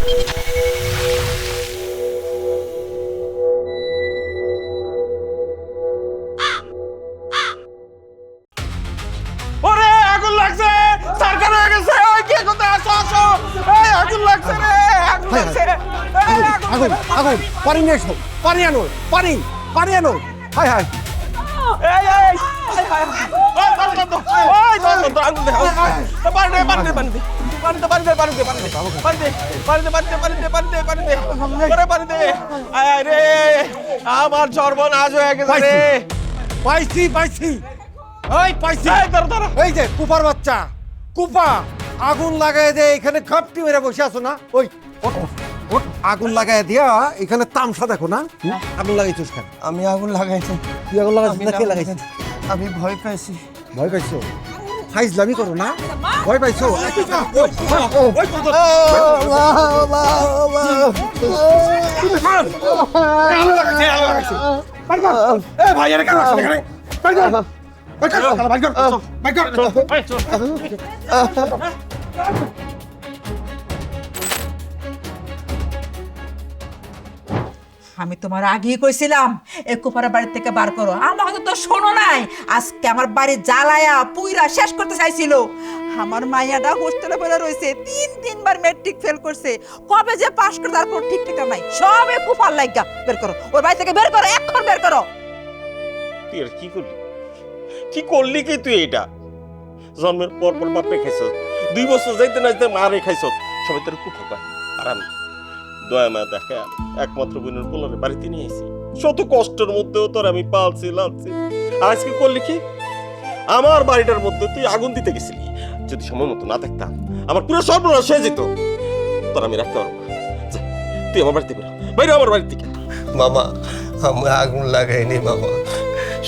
ওরে আগুন লাগছে, সরকার হয়ে গেছে। ওই কে কোথায় আসো আসো, এই আগুন লাগছে রে, আগুন লাগছে। এই আগুন আগুন, পানি নিয়ে এসো, পানি আনো, পানি পানি আনো। হায় হায়, এই এই ওই বন্ধ, ওই বন্ধ, আগুন দে, পানি দে, পানি দে, পানি দে, পানি দে, পানি দে, পানি দে, পানি দে, পানি দে, পানি দে, পানি দে, পানি দে, পানি দে, পানি দে, ওরে পানি দে। আয় আয় রে, আমার সর্বনাশ হয়ে গেছে রে। পাইছি পাইছি, ওই পাইছি। এই ধরো ধরো। এই যে কুপার বাচ্চা, কুপা, আগুন লাগাই দে। এখানে খাপটি মেরে বসে আছো না? ওই ওঠ, ওঠ, আগুন লাগাই দিয়া এখানে তামসা দেখো না। আগুন লাগাইছিস কেন? আমি আগুন লাগাইছি। তুই আগুন লাগাইছিস না? কে লাগাইছিস? আমি ভয় পাইছি। ভয় পাইছো? ফাইজলামি করো না, ভয় পাইছো? আমি তোমার আগেই কইছিলাম কুপারের বাড়ি থেকে বার করো, আমাকে তো শোনো নাই। আজকে আমার বাড়ি জ্বালায়া পুইরা শেষ করতে চাইছিল। আমার মাইয়াটা হোস্টেলে পড়ে রয়েছে, তিনবার ম্যাট্রিক ফেল করছে। কবে যে পাশ করে তারপর ঠিক ঠিক নাই, সবে কুপার লাগা। বের করো ওর বাড়ি থেকে, বের করো, এখন বের করো। তুই আর কি করলি, কি করলি কি তুই? এটা জন্মের পর পর বাপে খাইছ, 2 বছর যাইতে না যাইতে মারে খাইছ, সবাই তোর কুফা পায়। আর আমি দয়া মা দেখা একমাত্র বোনের পোলারে বাড়িতে নিয়ে আইছি, শত কষ্টের মধ্যেও তোর আমি পালছি লালছি। আর আজকে করলি কি? আমার বাড়িটার মধ্যে তুই আগুন দিতে গেছিলি। যদি সময় মতো না দেখতাম আমার পুরো সর্বনাশ হয়ে যেত। তোর আমি রাখতে পারবো না। যা, তুই আমার বাড়িতে বেরো, বাইরে আমার বাড়ি থেকে। বাবা, আমি আগুন লাগাইনি বাবা,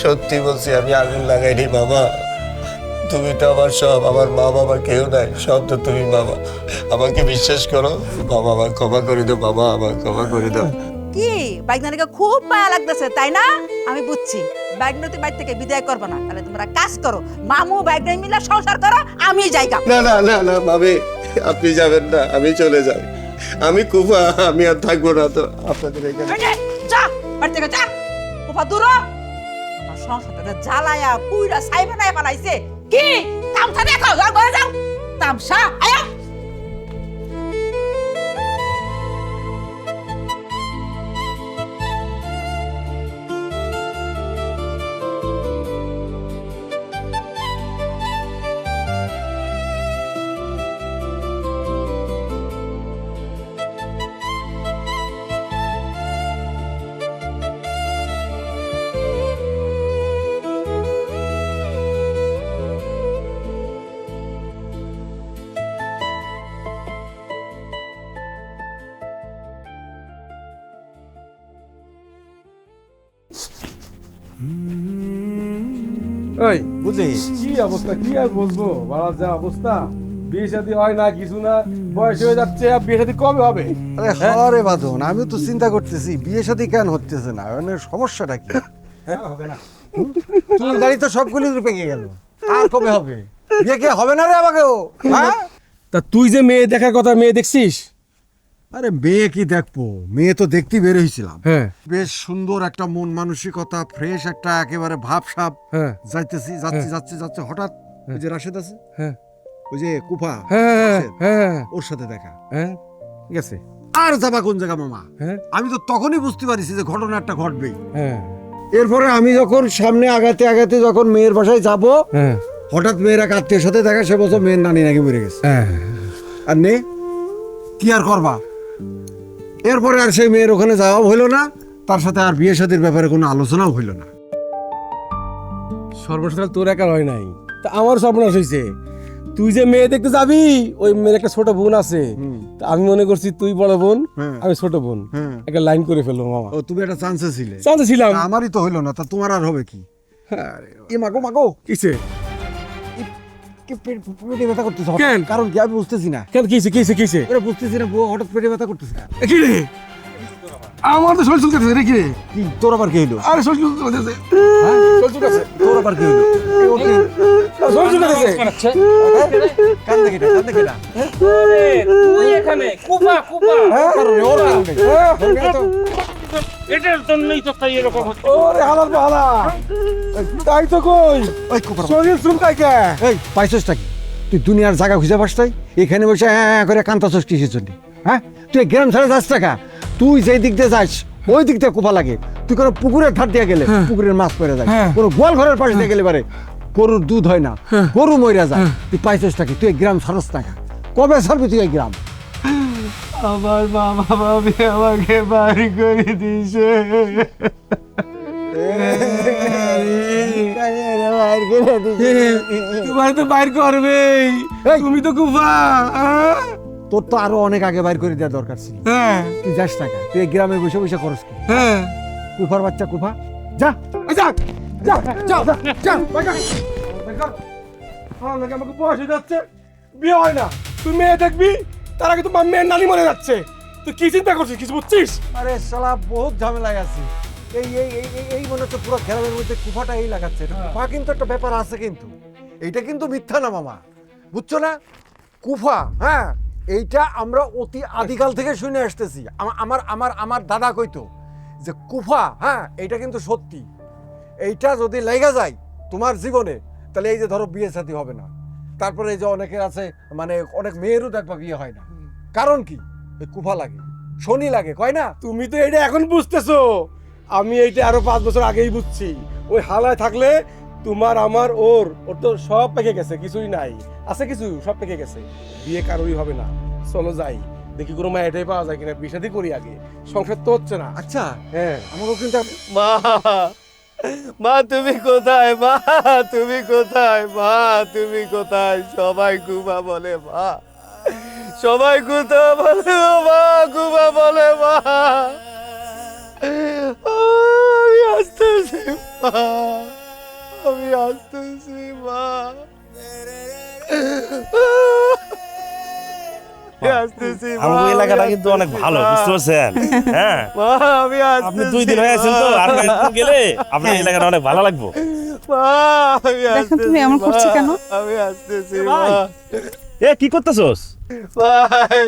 সত্যি বলছি আমি আগুন লাগাইনি বাবা। তুমি তো আমার সব, আমার মা বাবা কেউ নাই, সব তো তুমি বাবা। আমাকে বিশ্বাস করো বাবা, আমার ক্ষমা করে দাও বাবা, আমার ক্ষমা করে দাও। কি বাইকনারিকে খুব মায়া লাগতেছে তাই না? আমি বুঝছি, বাইকনারি বাড়ি থেকে বিদায় করবো না। তাহলে তোমরা কাজ করো, মামু বাইকনারি মিলে সংসার করো, আমি যাইগা। না না না না ভাবি, আপনি যাবেন না, আমি চলে যাই। আমি কুফা, আমি আর থাকবো না তো আপনাদের এখানে। এই যে, যা বাড়ি থেকে যা, কুপা দূর হ। আমার সংসারটা জ্বালায়া পুইরা সাইবে নাই বানাইছে। কি তামসা দেখো, যাও ঘরে যাও, তামসা আয়া। এই বুঝলি কি অবস্থা, কি আর বলবো, বাড়ার যা অবস্থা, বিয়ে শাদী হয় না, কিছু না, বয়স হয়ে যাচ্ছে, আর বিয়ে শাদী কবে হবে? আরে হরে বাঁধন, আমিও তো চিন্তা করতেছি বিয়ে শাদী কেন হচ্ছে না, মানে সমস্যাটা কি? হবে না। চুল দাড়ি তো সবগুলি পেকে গেল, আর কবে হবে? বিয়ে কি হবে না রে আমাকেও? হ্যাঁ, তা তুই যে মেয়ে দেখার কথা, মেয়ে দেখছিস? আরে মেয়ে কি দেখবো, মেয়ে তো দেখতেই বের হয়েছিলাম। হ্যাঁ বেশ সুন্দর একটা মন মানসিকতা, ফ্রেশ একটা একেবারে ভাবসাব। হ্যাঁ যাইতেছি যাচ্ছি যাচ্ছি যাচ্ছি, হঠাৎ ওই যে রাশেদ আছে, হ্যাঁ ওই যে কুফা, হ্যাঁ রাশেদ, হ্যাঁ ওর সাথে দেখা। হ্যাঁ ঠিক আছে। আর যাবা কোন জায়গা মামা? হ্যাঁ আমি তো তখনই বুঝতে পারছি যে ঘটনা একটা ঘটবেই। হ্যাঁ এরপরে আমি যখন সামনে আগাতে আগাতে যখন মেয়ের বাসায় যাব, হ্যাঁ হঠাৎ মেয়ের এক আত্মীয়ের সাথে দেখা, সে বছর মেয়ের নানি নাকি মরে গেছে। হ্যাঁ আর নে কি আর করবা, এরপরে আর সেই মেয়ের ওখানে যাওয়া হইলো না, তার সাথে আর বিয়ে শাদীর ব্যাপারে কোনো আলোচনাও হইলো না। সর্বসাধারণ তোর একার হয় নাই, তা আমার সর্বনাশ হয়েছে। তুই যে মেয়ে দেখতে যাবি, ওই মেয়ের একটা ছোট বোন আছে, তা আমি মনে করছি তুই বড় বোন, হ্যাঁ। আমি ছোট বোন, হ্যাঁ। একটা লাইন করে ফেলবো মামা। ও তুমি একটা চান্সে ছিলে, চান্সে ছিলাম। আমারই তো হইলো না, তা তোমার আর হবে কি? এ মাগো মাগো, কিসে পেটে ব্যথা করতেছে হঠাৎ। কেন? কারণ কি আমি বুঝতেছি না, কেন, কিসে কিসে কিসে ওরা বুঝতেছি না, বউ হঠাৎ পেটে ব্যথা করতেছে। কি রে? আমার তো শরীর চুলকাছে রে কি কি তোর আবার কি হইলো? আরে শরীর চুলকাছে হ্যাঁ? শরীর চুলকাছে তোর আবার কি হইলো? শরীর চুলকাছে কান দেখে না তুই এখানে কুপা কুপা ওর কারণে। ওর কারণে তো- এটার জন্যই তো তাই এরকম হচ্ছে ওরে হালার বালা তাই তো কই ওই কুকুর শরীর চুলকায় কে এই পাইছসটা কি? তুই দুনিয়ার জায়গা খুঁজে পাস তাই এখানে বসে হ্যাঁ করে কান্তাছস কিসের জন্য? হ্যাঁ তুই গ্রাম ছাড়া যাস টাকা, তুই যেই দিক দিয়ে যাস ওই দিক দিয়ে কুপা লাগে। তুই কোনো পুকুরের ধার দিয়ে গেলে পুকুরের মাছ পড়ে যায়, কোনো গোয়াল ঘরের পাশে দিয়ে গেলে পারে গরুর দুধ হয় না, গরু মইরা যায়। তুই পাইছসটা কি? তুই এই গ্রাম ছাড়স টাকা, কবে ছাড়বি তুই এই গ্রাম? আমার মামা মামি আমাকে বাড়ি করে দিয়েছে তোমার তো বাইর করবে তুমি তো কুফা তোর তো আরো অনেক আগে বাইর করে দেওয়া দরকার ছিল। হ্যাঁ তুই যাস টাকা, তুই এই গ্রামে বসে বসে করস কি? হ্যাঁ কুফার বাচ্চা কুফা, যা যা যা যা যা আমাকে বয়স হয়ে যাচ্ছে, বিয়ে হয় না, তুই মেয়ে দেখবি তার আগে তো মেয়ের নানি মরে যাচ্ছে, তুই কি চিন্তা করছিস কিছু বুঝছিস? আরে শালা বহুত ঝামেলায় আছি। এই এই এই এই- এই মনে হচ্ছে পুরো গ্রামের মধ্যে কুফাটা এই লাগাচ্ছে। এটা কুফা কিন্তু একটা ব্যাপার আছে, কিন্তু এইটা কিন্তু মিথ্যা না মামা, বুঝছো না? কুফা, হ্যাঁ, এইটা আমরা অতি আদিকাল থেকে শুনে আসতেছি। আমার আমার আমার দাদা কইতো যে কুফা, হ্যাঁ, এইটা কিন্তু সত্যি। এইটা যদি লেগে যায় তোমার জীবনে, তাহলে এই যে ধরো বিয়ে শাদী হবে না। তারপরে এই যে অনেকের আছে, মানে অনেক মেয়েরও দেখবা বিয়ে হয় না। কারণ কি? এই কুফা লাগে, শনি লাগে, কয় না? তুমি তো এটা এখন বুঝতেছো, আমি এইটা আরো 5 বছর আগেই বুঝছি। ওই হালায় থাকলে তোমার আমার ওর তো সব পেকে গেছে, কিছুই নাই, আছে কিছু সব পেকে গেছে, বিয়ে কারোরই হবে না। চলো যাই দেখি কোনো মা এটাই পাওয়া যায় কিনা, বিয়ে করি আগে, সংসার তো হচ্ছে না। আচ্ছা, হ্যাঁ আমারও কিন্তু মা মা তুমি কোথায়? মা তুমি কোথায়? মা তুমি কোথায়? সবাই কুবা বলে মা, সবাই কুতা বলে মা, কুবা বলে মা। আমি আসতেছি মা, আমি আসতেছি মা, আমি আসতেছি মা, আমাদের এলাকাটা আমি কিন্তু অনেক আসতেছি, ভালো, মা। বুঝতে পারছেন? হ্যাঁ, মা আমি আপনি আসতেছি 2 দিন হয়ে আছেন তো, মা। আর কয়েকদিন গেলে আপনার এলাকাটা অনেক ভালো লাগবে। মা আমি দেখো তুমি আসতেছি, এমন করছো মা। কেন? আমি আসতেছি ভাই। মা। এ কি করতেছস? ভাই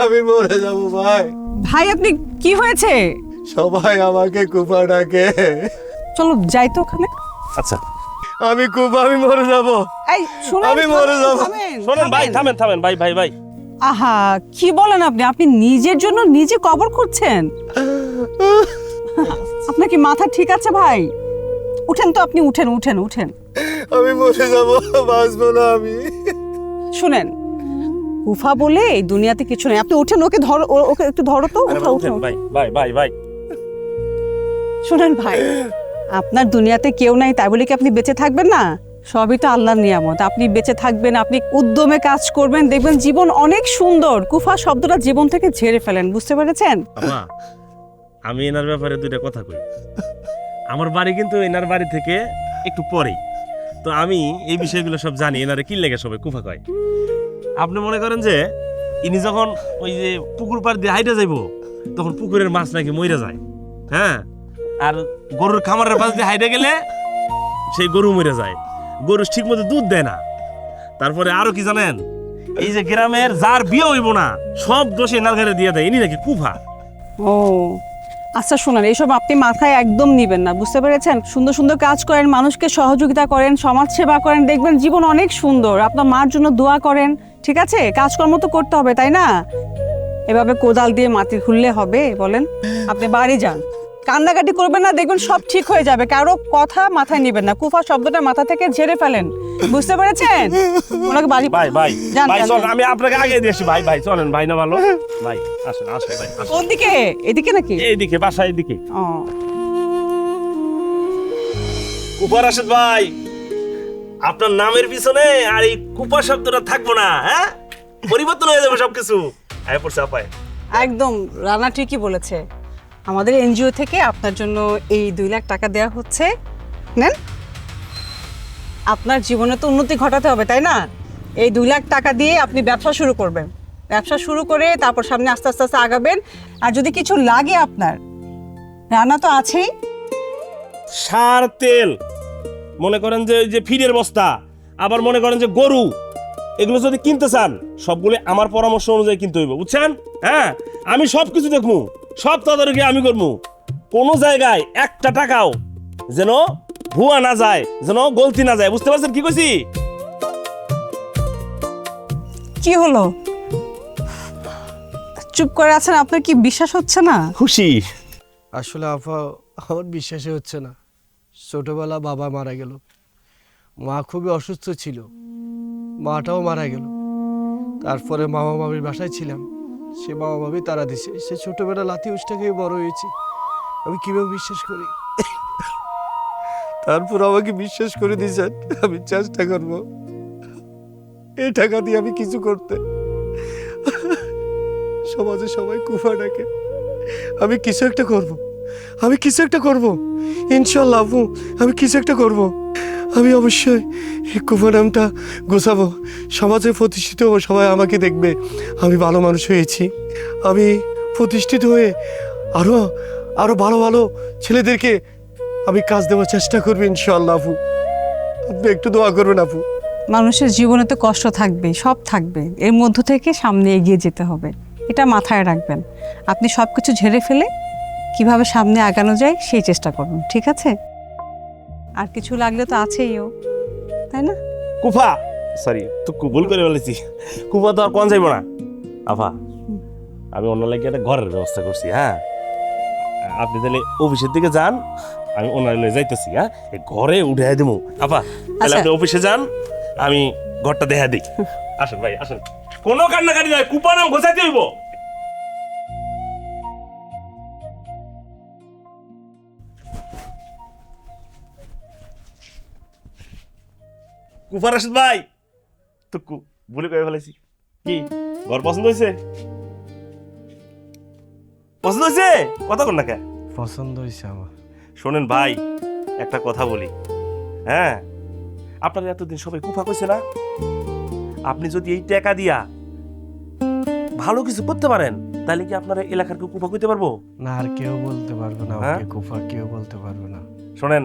আমি মরে যাবো ভাই, ভাই আপনি কি হয়েছে? সবাই আমাকে কুফা ডাকে। চলো যাই তো ওখানে। আচ্ছা আমি কুফা, আমি মরে যাবো। এই শুনুন, আমি মরে যাবো। শোনেন ভাই, থামেন থামেন ভাই ভাই ভাই, আহা কি বলেন আপনি? আপনি নিজের জন্য নিজে কবর খুঁড়ছেন? আপনার কি মাথা ঠিক আছে ভাই? উঠেন তো আপনি, উঠেন উঠেন উঠেন। আমি মরে যাবো, বাঁচবো না আমি। শুনেন, উফা বলে এই দুনিয়াতে কিছু নেই। আপনি উঠেন, ওকে ধরো, ওকে একটু ধরো তো। আরে উঠা উঠেন উঠেন। ভাই ভাই ভাই ভাই। শুনেন ভাই, আপনার দুনিয়াতে কেউ নাই তাই বলে কি আপনি বেঁচে থাকবেন না? সবই তো আল্লাহর নিয়ামত। আপনি বেঁচে থাকবেন, আপনি উদ্যমে কাজ করবেন, দেখবেন জীবন অনেক সুন্দর। কুফা শব্দটা জীবন থেকে ঝেড়ে ফেলেন, বুঝতে পেরেছেন? বাবা, আমি এনার ব্যাপারে 2টা কথা কই। আমার বাড়ি কিন্তু এনার বাড়ি থেকে একটু পরেই, তো আমি এই বিষয়গুলো সব জানি। এনারে কি লেগে সবাই কুফা কয়। আপনি মনে করেন যে ইনি যখন ওই যে পুকুর পাড় দিয়ে হাইটে যাইবো, তখন পুকুরের মাছ নাকি মইরা যায়। হ্যাঁ, আর গরুর খামারের পাশ দিয়ে হাইটে গেলে সেই গরু মরে যায়, গরু ঠিক মতো দুধ দেয় না। তারপরে আরো কি জানেন, এই যে গ্রামের যার বিয়ে হইব না সব দোষে এনার ঘরে দিয়ে দেয়, ইনি নাকি কুফা। ও আচ্ছা, শুনেন, এইসব আপনি মাথায় একদম নিবেন না, বুঝতে পেরেছেন? সুন্দর সুন্দর কাজ করেন, মানুষকে সহযোগিতা করেন, সমাজ সেবা করেন, দেখবেন জীবন অনেক সুন্দর। আপনার মার জন্য দোয়া করেন, ঠিক আছে? কাজকর্ম তো করতে হবে, তাই না? এভাবে কোদাল দিয়ে মাটি খুললে হবে বলেন? আপনি বাড়ি যান, কান্নাকাটি করবেন না, দেখবেন সব ঠিক হয়ে যাবে। কারো কথা মাথায় নিবেন না, কুফা শব্দটা মাথা থেকে ঝেড়ে ফেলেন, বুঝতে পেরেছেন? ওনাকে বাড়ি ভাই ভাই যান, ভাই যান, চল, যান। আমি আপনাকে আগে দিয়ে আসি ভাই ভাই, চলেন ভাই, না ভালো ভাই, আসেন আসেন ভাই, আসেন। কোন দিকে? এদিকে নাকি? এইদিকে, বাসা এইদিকে। ও কুপা রাশেদ ভাই, আপনার নামের পিছনে আর এই কুপা শব্দটা থাকবো না, হ্যাঁ, পরিবর্তন হয়ে যাবে সবকিছু। আয় পড়ছে আপায়। একদম, রানা ঠিকই বলেছে। আমাদের এনজিও থেকে আপনার জন্য এই 2 লাখ টাকা দেওয়া হচ্ছে, নেন। আপনার জীবনে তো উন্নতি ঘটাতে হবে, তাই না? এই 2 লাখ টাকা দিয়ে আপনি ব্যবসা শুরু করবেন, ব্যবসা শুরু করে তারপর সামনে আস্তে আস্তে আস্তে আগাবেন। আর যদি কিছু লাগে আপনার, রান্না তো আছেই। সার, তেল, মনে করেন যে ওই যে ফিডের বস্তা, আবার মনে করেন যে গরু, এগুলো যদি কিনতে চান সবগুলো আমার পরামর্শ অনুযায়ী কিনতে হইব, বুঝছেন? হ্যাঁ, আমি সব কিছু দেখবো, সব তদারকি আমি করবো। কোনো জায়গায় একটা টাকাও যেন ভুয়া না যায়, যেন গলতি না যায়, বুঝতে পারছেন কি কইছি? কি হলো, চুপ করে আছেন? আপনার কি বিশ্বাস হচ্ছে না? খুশি? আসলে আপা আমার বিশ্বাসই হচ্ছে না। ছোটবেলা বাবা মারা গেল, মা খুবই অসুস্থ ছিল, মাটাও মারা গেল। তারপরে মামা মামির বাসায় ছিলাম, সে মামা মামি তারা দিছে। সে ছোটবেলা লাথি উষ্টা খেয়ে বড় হয়েছি, আমি কিভাবে বিশ্বাস করি? তারপর আমাকে বিশ্বাস করে দিয়েছেন, আমি চেষ্টা করব এই টাকা দিয়ে আমি কিছু করতে। সমাজে সবাই কুফা ডাকে, আমি কিছু একটা করব, আমি কিছু একটা করব, ইনশাল্লাহ আপু, আমি কিছু একটা করব। আমি অবশ্যই এই কুফা নামটা গোছাবো, সমাজে প্রতিষ্ঠিত হবো, সবাই আমাকে দেখবে আমি ভালো মানুষ হয়েছি। আমি প্রতিষ্ঠিত হয়ে আরো আরো ভালো ভালো ছেলেদেরকে আমি কাজ দেওয়ার চেষ্টা করবো ইনশাল্লাহ আপু। আপনি একটু দোয়া করবেন আপু। মানুষের জীবনে তো কষ্ট থাকবে, সব থাকবে, এর মধ্য থেকে সামনে এগিয়ে যেতে হবে, এটা মাথায় রাখবেন। আপনি সব কিছু ঝেড়ে ফেলে কিভাবে সামনে আগানো যায় সেই চেষ্টা করুন, ঠিক আছে? আর কিছু লাগলে তো আছেই ও, তাই না? কুফা, সরি তো ভুল করে বলেছি, কুফা তো আর কোন যাইব না। আফা, আমি অন্য লাগে একটা ঘরের ব্যবস্থা করছি। হ্যাঁ, আপনি তাহলে অফিসের দিকে যান, আমি ওনার লয়ে যাইতেছি। হ্যাঁ, এই ঘরে উঠে দেবো। আফা, তাহলে আপনি অফিসে যান, আমি ঘরটা দেখা দিই। আসেন ভাই, আসেন। কোনো কান্নাকাটি নয়, কুপা নাম ঘোষাইতে হইব। কুফা রাশিদ ভাই, টুকু বলে কয়ে ফেলেছি। কি ঘর পছন্দ হয়েছে? পছন্দ হয়েছে? কথা কর না কে? পছন্দ হয়েছে আমার। শোনেন ভাই, একটা কথা বলি। হ্যাঁ, আপনার এতদিন সবাই কুফা কইছে না, আপনি যদি এই টাকা দিয়া ভালো কিছু করতে পারেন তাহলে কি আপনার এলাকার কেউ কুফা কইতে পারবো? না, আর কেউ বলতে পারবে না, হ্যাঁ? ওকে কুফা কেউ বলতে পারবে না। শোনেন,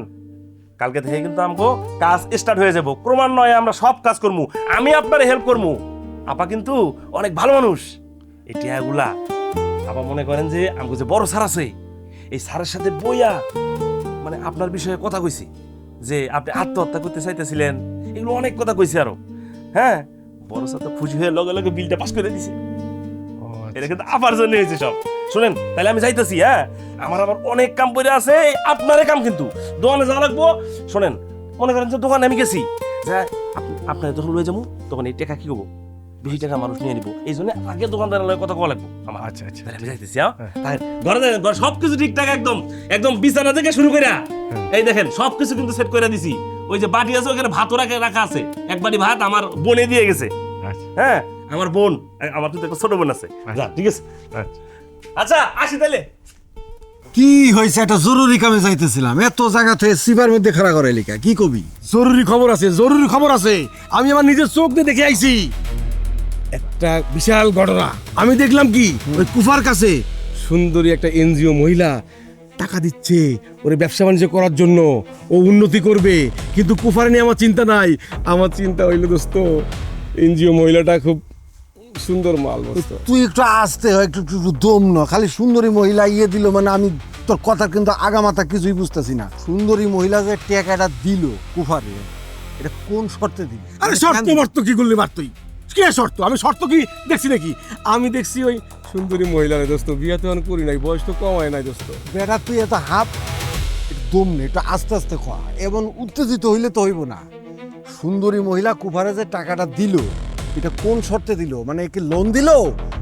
কালকে থেকে কিন্তু আমগো কাজ স্টার্ট হয়ে যাব, ক্রমান্বয়ে আমরা সব কাজ করবো, আমি আপনার হেল্প করবো। আপা কিন্তু অনেক ভালো মানুষ। এই টিয়াগুলা আপা মনে করেন যে আমগো যে বড় স্যার আছে, এই স্যারের সাথে বইয়া মানে আপনার বিষয়ে কথা কইছি, যে আপনি আত্মহত্যা করতে চাইতেছিলেন, এগুলো অনেক কথা কইছি আরো। হ্যাঁ, বড় স্যার তো খুশি হয়ে লগে লগে বিলটা পাস করে দিছে। ও আচ্ছা। এটা কিন্তু আপার জন্য হয়েছে সব। শুনেন, তাহলে আমি যাইতেছি। হ্যাঁ, আমার আবার অনেক কাম পড়ে আছে, আপনারই কাম কিন্তু দোকানে যাওয়া লাগবো। শোনেন, মনে করেন যে দোকানে আমি গেছি, আপনার যখন লয়ে যাবো তখন এই টাকা কি করবো, বেশি টাকা মানুষ নিয়ে নিবো, এই জন্য আগে দোকানদারের লগে কথা কওয়া লাগবো আমার। আচ্ছা আচ্ছা, তাহলে আমি যাইতেছি। হ্যাঁ, ঘরে যাই, ঘরে সবকিছু ঠিকঠাক, একদম একদম বিছানা থেকে শুরু করে এই দেখেন সবকিছু কিন্তু সেট করে দিছি। ওই যে বাটি আছে ওখানে ভাতও রাখা আছে, এক বাটি ভাত আমার বোনে দিয়ে গেছে। আচ্ছা হ্যাঁ, আমার বোন, আমার তো একটা ছোট বোন আছে। যা, ঠিক আছে। আচ্ছা। আচ্ছা, আসি তাহলে। কি হয়েছে? একটা জরুরি কামে যাইতেছিলাম, এত জায়গা থেকে সিবার মধ্যে খাড়া করে লিখা, কি কবি? জরুরি খবর আছে, জরুরি খবর আছে। আমি আমার নিজের চোখ দিয়ে দেখে আইছি একটা বিশাল ঘটনা। আমি দেখলাম কি, ওই কুফার কাছে সুন্দরী একটা এনজিও মহিলা টাকা দিচ্ছে ওরে ব্যবসা বাণিজ্য করার জন্য, ও উন্নতি করবে। কিন্তু কুফার নিয়ে আমার চিন্তা নাই, আমার চিন্তা হইলো দোস্ত এনজিও মহিলাটা খুব সুন্দর মাল দোস্ত। তুই একটু আসতে হয়, একটু একটু দম ন, খালি সুন্দরী মহিলা ইয়ে দিল মানে আমি তোর কথা কিন্তু আগামাথা কিছুই বুঝতেছি না। সুন্দরী মহিলা যে টাকাটা দিল কুফারে, এটা কোন শর্তে দিল? আরে শর্ত মর্ত কি করলি মার তুই? কি শর্ত? আমি শর্ত কি দেখছি নাকি? আমি দেখছি ওই সুন্দরী মহিলা রে দোস্ত, বিয়ে তো করি নাই, বয়স তো কম হয় নাই দোস্ত। বেটা তুই এত হাফ দম নেই, একটু আস্তে আস্তে খোয়া, এবং উত্তেজিত হইলে তো হইব না। সুন্দরী মহিলা কুফারে যে টাকাটা দিল, এটা কোন শর্তে দিল? মানে কি লোন দিল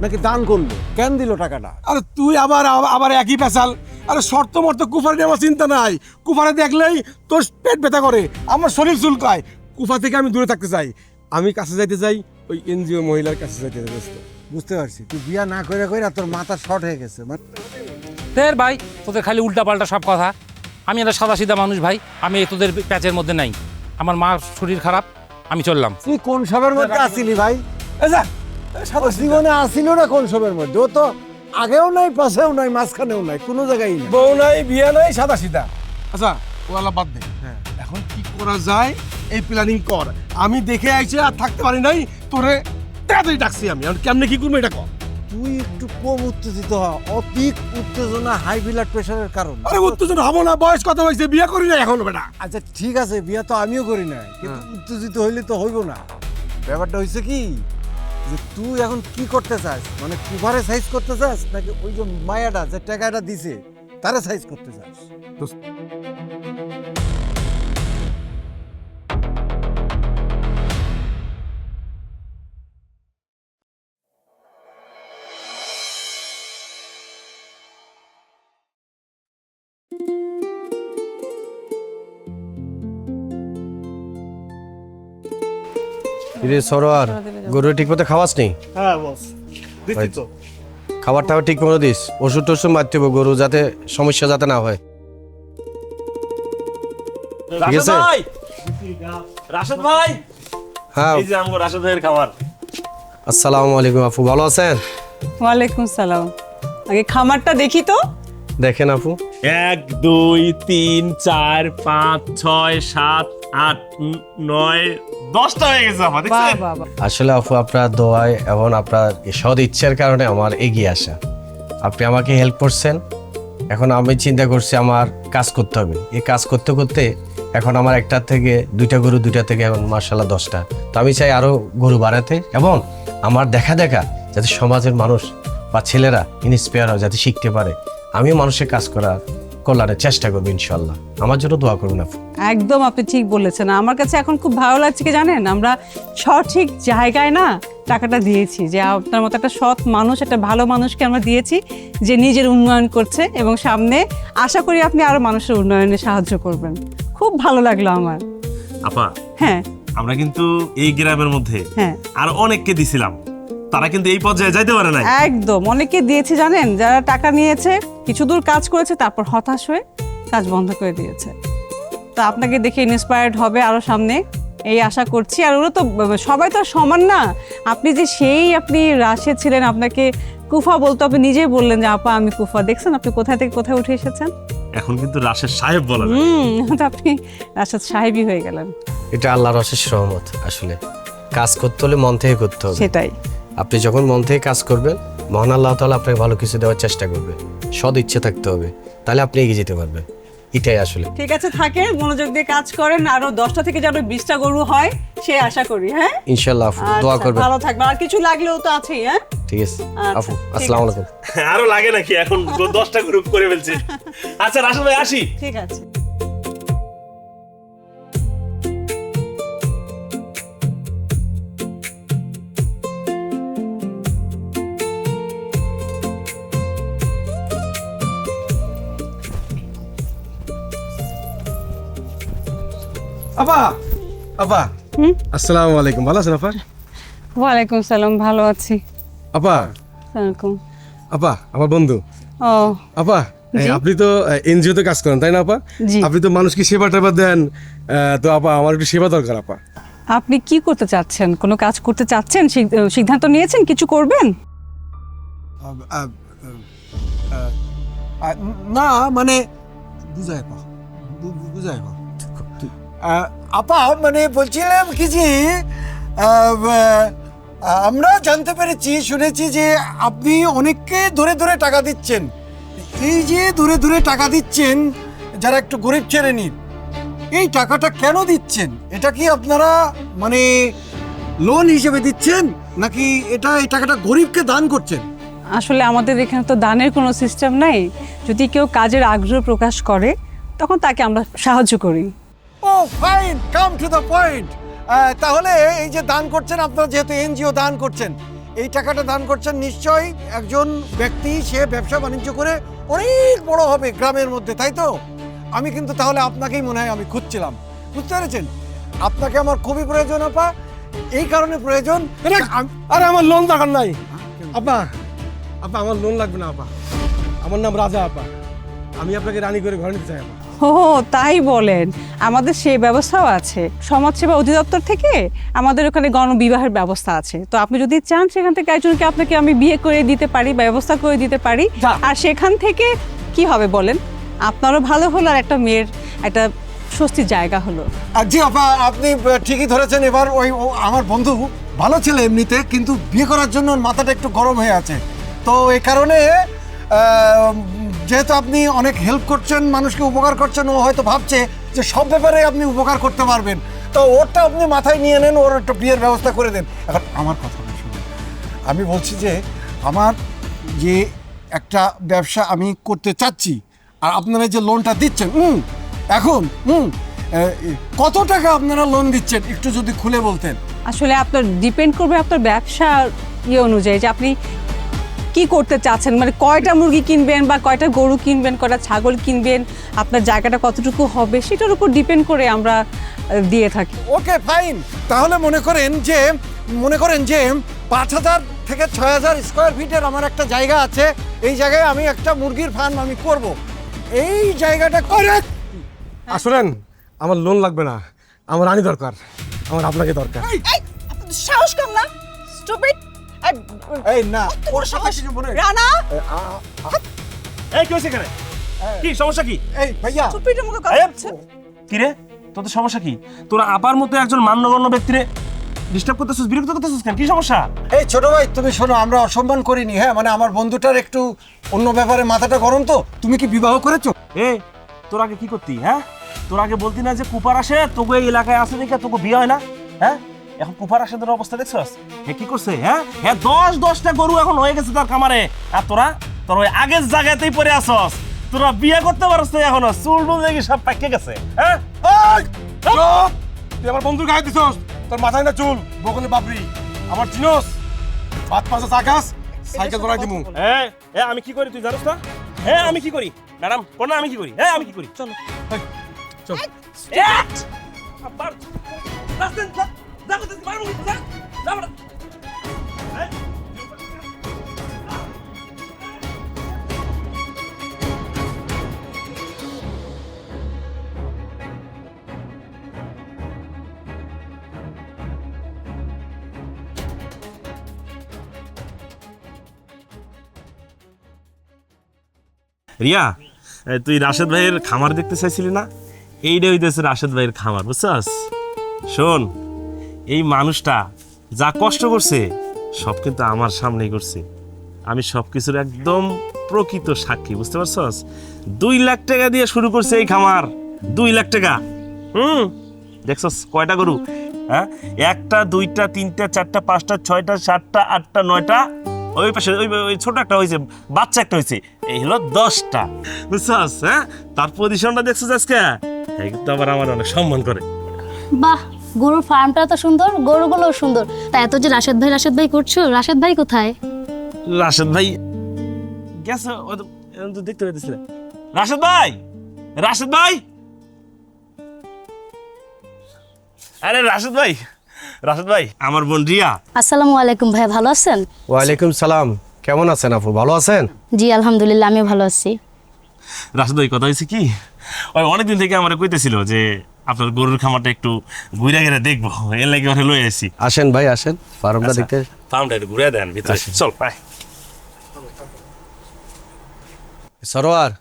নাকি দান করলো? কেন দিল টাকাটা? আরে তুই আবার আবার একই পেশাল। আরে শর্ত মর্ত কুফারে নিয়ে আমার চিন্তা নাই। কুফারে দেখলেই তোর পেট ব্যথা করে, আমার শরীর চুলকায়। কুফা থেকে আমি দূরে থাকতে চাই, আমি কাছে যাইতে চাই ওই এনজিও মহিলার কাছে যাইতে চাই দোস্ত। বুঝতে পারছি, তুই বিয়া না করে কইরা তোর মাথা শর্ট হয়ে গেছে। তোর ভাই, তোদের খালি উল্টা পাল্টা সব কথা। আমি একটা সাদা সিধা মানুষ ভাই, আমি তোদের প্যাচের মধ্যে নাই। আমার মার শরীর খারাপ, আমি চললাম। তুই কোন সবের মধ্যে আসিলি ভাই? এই যা, ও জীবনে আসিল না কোন সবের মধ্যে, ও তো আগেও নাই, পাশেও নাই, মাঝখানেও নাই, কোনো জায়গায় নাই। বউ নাই, বিয়া নাই, সাদা সিধা। আচ্ছা ও আল্লাহ বাদ দে, এখন কি করা যায় এই প্ল্যানিং কর। আমি দেখে আইছি আর থাকতে পারি নাই, তোরে তাড়াতাড়ি ডাকছি আমি। এখন কেমনে কি করবো এটা কর। তুই একটু কম উত্তেজিত হ, অধিক উত্তেজনা হাই ব্লাড প্রেশারের কারণ। আরে উত্তেজন হবো না, বয়স কত হয়েছে, বিয়া করি না এখনো বেটা। আচ্ছা ঠিক আছে, বিয়া তো আমিও করি না, কিন্তু উত্তেজিত হইলে তো হইব না। ব্যাপারটা হয়েছে কি যে তুই এখন কি করতে চাস, মানে কুভারে সাইজ করতে চাস নাকি ওই যে মায়াটা যে টাকাটা দিছে তারে সাইজ করতে চাস? রে সরোয়ার, গরু ঠিক মতো খাওয়াস নি? হ্যাঁ বস, দিচ্ছি তো। খাবার টাবার ঠিক মতো দিস, ওষুধ টষুধ মারতে হবে গরু, যাতে সমস্যা যাতে না হয়। ঠিক আছে? রাশেদ ভাই, হ্যাঁ, এই যে আমগো রাশেদ ভাইয়ের খাবার। আসসালামু আলাইকুম আপু, ভালো আছেন? ওয়ালাইকুম সালাম। আগে খামারটা দেখি তো। দেখেন আপু, 1 2 3 4 5 6 7 8 9 10টা হয়ে গেছে আমার, বাহ দেখছেন? বাহ বাহ। আসলে আপু আপনার দোয়ায় এবং আপনার এই সৎ ইচ্ছার কারণে আমার এগিয়ে আসা। আপনি আমাকে হেল্প করছেন, এখন আমি চিন্তা করছি আমার কাজ করতে হবে। এই কাজ করতে করতে এখন আমার একটা থেকে দুইটা গরু, দুইটা থেকে এখন মার্শাল্লাহ 10টা। তো আমি চাই আরও গরু বাড়াতে, এবং আমার দেখা দেখা যাতে সমাজের মানুষ বা ছেলেরা ইন্সপায়ার হয়, যাতে শিখতে পারে। আমিও মানুষের কাজ করার কল্যাণের চেষ্টা করবো ইনশাল্লাহ। আমার জন্য দোয়া করুন আপু। একদম আপনি ঠিক বলেছেন। আমার কাছে এখন খুব ভালো লাগছে কি জানেন, আমরা সঠিক জায়গায় না টাকাটা দিয়েছি, যে আপনার মতো একটা সৎ মানুষ, একটা ভালো মানুষকে আমরা দিয়েছি, যে নিজের উন্নয়ন করছে, এবং সামনে আশা করি আপনি আরো মানুষের উন্নয়নে সাহায্য করবেন। খুব ভালো লাগলো আমার। আপা, হ্যাঁ আমরা কিন্তু এই গ্রামের মধ্যে হ্যাঁ আর অনেককে দিছিলাম, তারা কিন্তু এই পর্যায়ে যাইতে পারে নাই। একদম, অনেকে দিয়েছে জানেন, যারা টাকা নিয়েছে, কিছু দূর কাজ করেছে, তারপর হতাশ হয়ে কাজ বন্ধ করে দিয়েছে। তো আপনাকে দেখে ইন্সপায়ার্ড হবে আরো সামনে, এই আশা করছি। আর ওরা তো সবাই তো আর সমান না। আপনি যে আপনি রাশিদ ছিলেন, আপনাকে কুফা বলতো, আপনি নিজেই বললেন যে আপা আমি কুফা। দেখছেন আপনি কোথায় থেকে কোথায় উঠে এসেছেন। এখন কিন্তু রাশেদ সাহেব বলা যায়। তো আপনি রাশিদ সাহেবই হয়ে গেলেন। এটা আল্লাহর অশেষ রহমত। আসলে কাজ করতে হলে মন থেকে করতে হবে। সেটাই। আপনি যখন মন থেকে কাজ করবেন, মহান আল্লাহ তাআলা আপনাকে ভালো কিছু দেওয়ার চেষ্টা করবে। সদ ইচ্ছে থাকতে হবে, তাহলে আপনি এগিয়ে যেতে পারবেন। এটাই আসলে। ঠিক আছে, থাকেন, মনোযোগ দিয়ে কাজ করেন, আরো 10টা থেকে যেন 20টা গরু হয় সে আশা করি। হ্যাঁ ইনশাআল্লাহ আপু, দোয়া আচ্ছা, করবেন। ভালো থাকবেন। আর কিছু লাগলেও তো আছেই। হ্যাঁ ঠিক আছে আচ্ছা, আপু, ঠিক আসসালামু আছে। আলাইকুম। আরো লাগে নাকি, এখন 10টা গ্রুপ করে ফেলছে। আচ্ছা রাশেদ ভাই, আসি। ঠিক আছে। আপা, আপা, আসসালামু আলাইকুম, ভালো আছেন আপা? ওয়ালাইকুম সালাম, ভালো আছি। আপা, সালামালাইকুম। আপা আমার বন্ধু। ও আপা, এই আপনি তো এনজিও তে কাজ করেন তাই না আপা? জি। আপনি তো মানুষকে সেবা টেবা দেন, তো আপা আমার একটু সেবা দরকার আপা। আপনি কি করতে চাচ্ছেন? কোনো কাজ করতে চাচ্ছেন? সিদ্ধান্ত নিয়েছেন কিছু করবেন? না মানে বুঝাই আপা, মানে বলছিলাম কি যে আমরা জানতে পেরেছি, শুনেছি যে আপনি অনেককে ধরে ধরে টাকা দিচ্ছেন। এই যে ধরে ধরে টাকা দিচ্ছেন যারা একটু গরিব শ্রেণীর, এই টাকাটা কেন দিচ্ছেন? এটা কি আপনারা মানে লোন হিসেবে দিচ্ছেন, নাকি এই টাকাটা গরিবকে দান করছেন? আসলে আমাদের এখানে তো দানের কোনো সিস্টেম নাই। যদি কেউ কাজের আগ্রহ প্রকাশ করে, তখন তাকে আমরা সাহায্য করি। Oh fine, come to the point. তাহলে এই যে দান করছেন, আপনারা যেহেতু এনজিও দান করছেন, এই টাকাটা দান করছেন নিশ্চয়ই একজন ব্যক্তি, সে ব্যবসা বাণিজ্য করে অনেক বড় হবে গ্রামের মধ্যে, তাই তো? আমি কিন্তু তাহলে আপনাকেই মনে হয় আমি খুঁজছিলাম, বুঝতে পেরেছেন? আপনাকে আমার খুবই প্রয়োজন আপা, এই কারণে প্রয়োজন। আরে আমার লোন দরকার নাই আপা, আপা আমার লোন লাগবে না আপা। আমার নাম রাজা আপা, আমি আপনাকে রানী করে ঘরে নিতে চাই আপা। ও তাই বলেন, আমাদের সেই ব্যবস্থাও আছে। সমাজসেবা অধিদপ্তর থেকে আমাদের ওখানে গণবিবাহের ব্যবস্থা আছে। তো আপনি যদি চান সেখান থেকে একজনকে আপনাকে আমি বিয়ে করে দিতে পারি, ব্যবস্থা করে দিতে পারি। আর সেখান থেকে কি হবে বলেন, আপনারও ভালো হলো আর একটা মেয়ের একটা স্বস্তির জায়গা হলো। আর জি আপা, আপনি ঠিকই ধরেছেন। এবার আমার বন্ধু ভালো ছেলে এমনিতে, কিন্তু বিয়ে করার জন্য ওর মাথাটা একটু গরম হয়ে আছে। তো এই কারণে যেহেতু আপনি অনেক হেল্প করছেন, মানুষকে উপকার করছেন, ও হয়তো ভাবছে যে সব ব্যাপারে আপনি উপকার করতে পারবেন। তো ওরটা আপনি মাথায় নিয়ে নেন, ওর একটা বিয়ের ব্যবস্থা করে দেন। এখন আমার কথা শুনুন, আমি বলছি যে আমার যে একটা ব্যবসা আমি করতে চাচ্ছি, আর আপনারা যে লোনটা দিচ্ছেন এখন কত টাকা আপনারা লোন দিচ্ছেন একটু যদি খুলে বলতেন। আসলে আপনার ডিপেন্ড করবে আপনার ব্যবসার অনুযায়ী যে আপনি কি করতে চাচ্ছেন, মানে কয়টা মুরগি কিনবেন বা কয়টা গরু কিনবেন, কয়টা ছাগল কিনবেন, আপনার জায়গাটা কতটুকু হবে সেটার উপর ডিপেন্ড করে আমরা দিয়ে থাকি। ওকে ফাইন, তাহলে মনে করেন যে 5,000 থেকে 6,000 স্কোয়ার ফিটের আমার একটা জায়গা আছে। এই জায়গায় আমি একটা মুরগির ফার্ম আমি করব। এই জায়গাটা করে আসলেন আমার লোন লাগবে না, আমার রানী দরকার, আমার আপনাকে দরকার। সাহস কম না, স্টুপিড। এই না ওর সাথে কিছু মনে রানা, এই কি হয়েছে এখানে? কি সমস্যা কি? এই ভাইয়া স্টুপিডের মতো কথা বলছে। কি রে, তোদের সমস্যা কি? তোরা আপার মতো একজন মান্যগণ্য ব্যক্তিরে ডিস্টার্ব করতেছিস, বিরক্ত করতেছিস কেন? কি সমস্যা? এই ছোট ভাই তুমি শোনো, আমরা অসম্মান করিনি। হ্যাঁ মানে আমার বন্ধুটার একটু অন্য ব্যাপারে মাথাটা গরম। তো তুমি কি বিবাহ করেছো? তোর আগে কি করতি? হ্যাঁ, তোর আগে বলতি না যে কুপার আসে তোকে এই এলাকায় আসে নাকি তোকে বিয়ে হয় না? হ্যাঁ, এখন কুপার আসেদের অবস্থা দেখছস? কি করছে? হ্যাঁ, 10টা গরু এখন হয়ে গেছে তার খামারে, আর তোর ওই আগের জায়গাতেই পড়ে আসস। তোরা বিয়ে করতে পারছ না এখনো, চুল টুল দেখি সব পাকে গেছে। হ্যাঁ, তুই আমার বন্ধুর গায়ে দিছস, তোর মাথায় না চুল, বগলে বাবরি, আমার চিনোস, 5-5 চাকাস, সাইকেল ধরাই দিমু। আমি কি করি তুই জানিস না? আমি কি করি ম্যাডাম? কোন আমি কি করি? আমি কি করি? চলো চল। রিয়া, তুই রাশেদ ভাইয়ের খামার দেখতে চাইছিলি না? এইটা হইতেছে রাশেদ ভাইয়ের খামার, বুঝছস? শোন, এই মানুষটা যা কষ্ট করছে সব কিন্তু আমার সামনেই করছে। আমি সব কিছুর একদম প্রকৃত সাক্ষী, বুঝতে পারছস? 2 লাখ টাকা দিয়ে শুরু করছে এই খামার, 2 লাখ টাকা। দেখছস কয়টা গরু? হ্যাঁ, 1টা 2টা 3টা 4টা 5টা 6টা 7টা 8টা 9টা, ওই পাশে ওই ছোট একটা হয়েছে, বাচ্চা একটা হয়েছে, এই হলো 10টা, বুঝছস? হ্যাঁ, তার পজিশনটা দেখছস আজকে, এই কিন্তু আবার আমার অনেক সম্মান করে। বাহ, গরুর ফার্মটা তো সুন্দর, গরুগুলো সুন্দর। তা এত যে রাশেদ ভাই করছো, রাশেদ ভাই কোথায়? রাশেদ ভাই গেছে, ও তো দেখতে পেয়েছিল। রাশেদ ভাই, রাশেদ ভাই, আরে রাশেদ ভাই, রাশেদ ভাই, আমার বোন রিয়া। আসসালামু আলাইকুম ভাই, ভালো আছেন? ওয়ালাইকুম সালাম, কেমন আছেন আপু? ভালো আছেন? জি আলহামদুলিল্লাহ, আমি ভালো আছি। রাশেদ ভাই, কথা হয়েছে কি, ওই অনেকদিন থেকে আমার কইতেছিল যে আপনার গরুর খামারটা একটু ঘুরে ঘুরে দেখবো, এর লাগে ওখানে লয়ে আসি। আসেন ভাই আসেন, ফার্মটা দেখতে। ফার্মটা একটু ঘুরে দেন ভিতরে, চল পাই। সরোয়ার,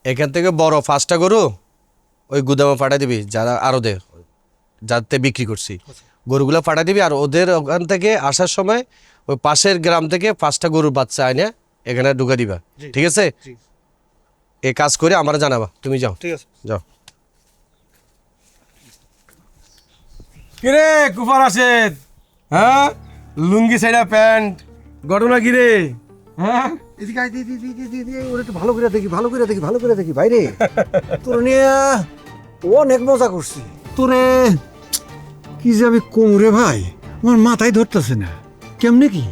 এখান থেকে বড় 5টা গরু ওই গুদামে পাঠাই দিবি, যারা আরো দে যাতে বিক্রি করছি, গরুগুলো পাঠাই দিবি। আর ওদের ওখান থেকে আসার সময় ওই পাশের গ্রাম থেকে 5টা গরুর বাচ্চা আনে এখানে ঢুকা দিবা, ঠিক আছে? এই কাজ করে আমার জানাবা, তুমি যাও। ঠিক আছে, যাও। কিরে কুফার রাশেদ, হ্যাঁ লুঙ্গি সাইডা প্যান্ট, ঘটনা কিরে? হ্যাঁ, এদিকে আয়, ওরা একটু ভালো করে দেখি বাইরে। তোর নিয়ে অনেক মজা করছি। তোরে কি যে আমি কোমরে ভাই, আমার মাথায় ধরতেছে না। কেমনে কি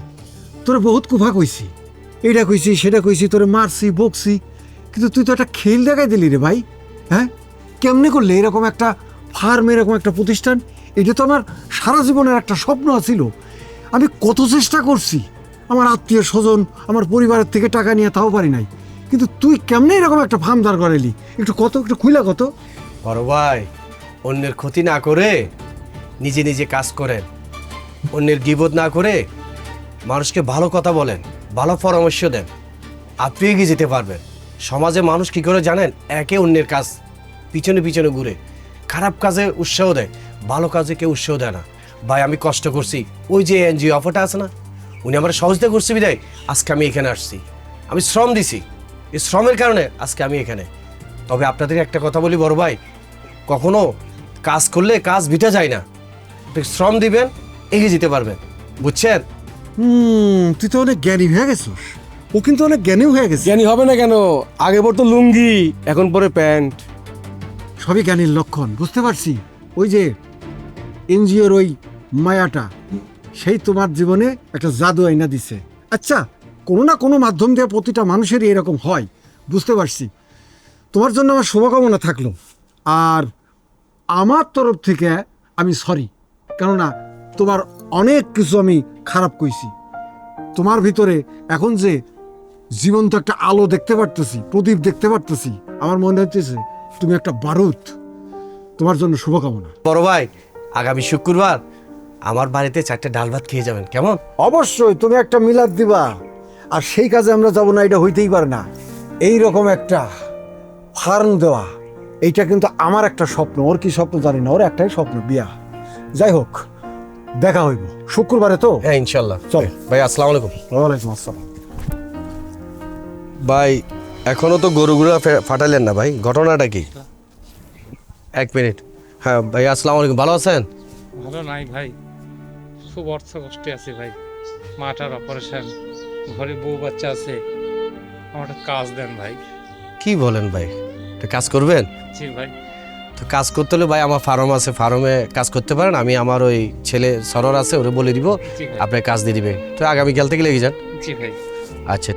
তোরে বহুত কুফা কইছি, এইটা কইছি সেটা কইছি, তোরে মারছি বকছি, কিন্তু তুই তো একটা খেল দেখাই দিলি রে ভাই। হ্যাঁ, কেমনে করলে এরকম একটা ফার্ম, এরকম একটা প্রতিষ্ঠান? এটা তো আমার সারা জীবনের একটা স্বপ্ন ছিল। আমি কত চেষ্টা করছি, আমার আত্মীয় স্বজন, আমার পরিবারের থেকে টাকা নিয়ে তাও পারি নাই। কিন্তু তুই কেমনে এরকম একটা ফার্ম দাঁড় করাইলি? একটু খুইলা কত। বড় ভাই, অন্যের ক্ষতি না করে নিজে নিজে কাজ করেন, অন্যের গীবত না করে মানুষকে ভালো কথা বলেন, ভালো পরামর্শ দেন, আপনি এগিয়ে যেতে পারবেন। সমাজে মানুষ কি করে জানেন? একে অন্যের কাজ পিছনে পিছনে ঘুরে খারাপ কাজে উৎসাহ দেয়, ভালো কাজে কেউ উৎসাহ দেয় না। ভাই আমি কষ্ট করছি, ওই যে এনজিও অফারটা আছে না, উনি আমার সহযোগিতা করছে বিদায় আজকে আমি এখানে আসছি। আমি শ্রম দিছি, এই শ্রমের কারণে আজকে আমি এখানে। তবে আপনাদের একটা কথা বলি বড় ভাই, কখনো কাজ করলে কাজ বিটা যায় না, একটু শ্রম দিবেন, এগিয়ে যেতে পারবেন, বুঝছেন? তুই তো অনেক জ্ঞানী হয়ে গেছিস। ও কিন্তু অনেক জ্ঞানীও হয়ে গেছে। জ্ঞানী হবে না কেন? আগে পড়তো লুঙ্গি, এখন পরে প্যান্ট। সবই জ্ঞানীর লক্ষণ, বুঝতে পারছি। ওই যে এনজিওর ওই মায়াটা, সেই তোমার জীবনে একটা জাদু আইনা দিছে। আচ্ছা, কোনো না কোনো মাধ্যম দিয়ে প্রতিটা মানুষেরই এরকম হয়, বুঝতে পারছি। তোমার জন্য আমার শুভকামনা থাকলো। আর আমার তরফ থেকে আমি সরি, কেননা তোমার অনেক কিছু আমি খারাপ কইছি। তোমার ভিতরে এখন যে জীবন্ত একটা আলো দেখতে পারতেছি, প্রদীপ দেখতে পারতেছি, আমার মনে হচ্ছে তুমি একটা বারুদ। তোমার জন্য শুভকামনা। বড় ভাই, আগামী শুক্রবার আমার বাড়িতে 4টা ডাল ভাত খেয়ে যাবেন, কেমন? অবশ্যই তুমি একটা মিলাদ দিবা, আর সেই কাজে আমরা যাব না এটা হইতেই পারে না। এই রকম একটা ফার্ম দেওয়া, এইটা কিন্তু আমার একটা স্বপ্ন। ওর কি স্বপ্ন জানি না, ওর একটাই স্বপ্ন, বিয়া। যাই হোক, দেখা হইব শুক্রবারে তো। হ্যাঁ ইনশাল্লাহ। চল ভাই, আসসালামু আলাইকুম। ওয়ালাইকুম আসসালাম। ভাই, এখনো তো গরুগুলো ফাটালেন না ভাই, ঘটনাটা কি? 1 মিনিট। হ্যাঁ ভাই, আসসালামু আলাইকুম, ভালো আছেন? ভালো নাই ভাই, খুব অর্থ কষ্টে আছে ভাই। মাটার অপারেশন, ঘরে বউ বাচ্চা আছে, আমার একটা কাজ দেন ভাই। কি বলেন ভাই, একটা কাজ করবেন? জি ভাই। তো কাজ করতে হলে ভাই আমার ফার্ম আছে, ফার্মে কাজ করতে পারেন। আমি আমার ওই ছেলে সরর আছে, ওরে বলে দিব, জি ভাই। আপনার কাজ দিয়ে দিবে। তো আগামীকাল থেকে লেগে যান। জি ভাই। আচ্ছা।